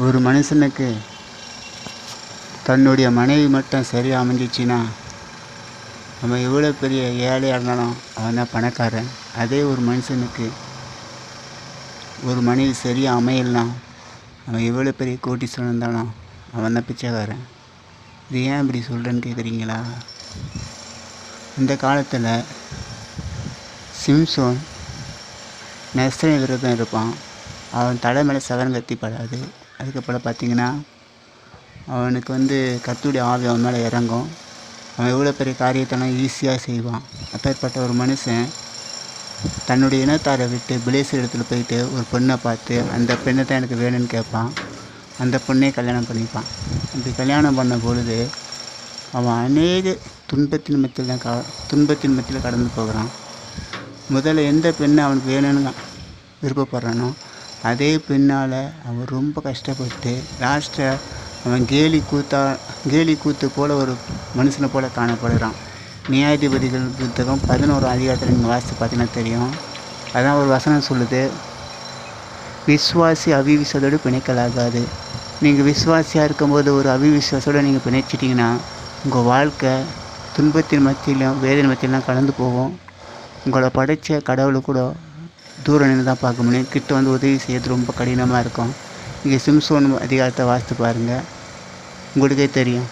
ஒரு மனுஷனுக்கு தன்னுடைய மனைவி மட்டும் சரியாக அமைஞ்சிச்சின்னா நம்ம எவ்வளோ பெரிய ஏழையாக இருந்தாலும் அவன் தான் பணக்காரன். அதே ஒரு மனுஷனுக்கு ஒரு மனைவி சரியாக அமையலைனா அவன் எவ்வளோ பெரிய கோடீஸ்வரன் இருந்தாலும் அவன் தான் பிச்சைக்காரன். இது ஏன் இப்படி சொல்கிறேன்னு கேட்குறீங்களா? இந்த காலத்தில் சிம்சோன் நெசனை விரதம் இருப்பான். அவன் தலை மேலே சகரம் கத்திப்படாது. அதுக்கப்புறம் பார்த்திங்கன்னா அவனுக்கு கர்த்தருடைய ஆவி அவன் மேலே இறங்கும். அவன் எவ்வளோ பெரிய காரியத்தெல்லாம் ஈஸியாக செய்வான். அப்பேற்பட்ட ஒரு மனுஷன் தன்னுடைய இனத்தாரை விட்டு பிளேசர் இடத்துல போயிட்டு ஒரு பொண்ணை பார்த்து அந்த பெண்ணை தான் எனக்கு வேணும்னு கேட்பான். அந்த பொண்ணே கல்யாணம் பண்ணிப்பான். அப்படி கல்யாணம் பண்ண பொழுது அவன் அநேக துன்பத்தின் மத்தியில் கடந்து போகிறான். முதல்ல எந்த பெண்ணை அவனுக்கு வேணும்னு விருப்பப்படுறானோ அதே பெண்ணால் அவன் ரொம்ப கஷ்டப்பட்டு லாஸ்ட்டில் அவன் கேலி கூத்து போல் ஒரு மனுஷனை போல் காணப்படுறான். நியாயாதிபதிகள் புத்தகம் 11 அதிகாரத்தில் நீங்கள் வாசித்து பார்த்தீங்கன்னா தெரியும். அதான் ஒரு வசனம் சொல்லுது, விசுவாசி அவிவிசுவாசத்தோடு பிணைக்கலாகாது. நீங்கள் விசுவாசியாக இருக்கும்போது ஒரு அவிவிசுவாசத்தோடு நீங்கள் பிணைச்சிட்டிங்கன்னா உங்கள் வாழ்க்கை துன்பத்தின் மத்தியிலும் வேதனை மத்தியிலாம் கடந்து போகும். உங்களை படைத்த கடவுளை கூட தூரம் நின்று தான் பார்க்க முடியும். கிட்ட உதவி செய்யறது ரொம்ப கடினமாக இருக்கும். நீங்கள் சிம்சோன் அதிகாரத்தை வாசித்து பாருங்கள், உங்களுக்கே தெரியும்.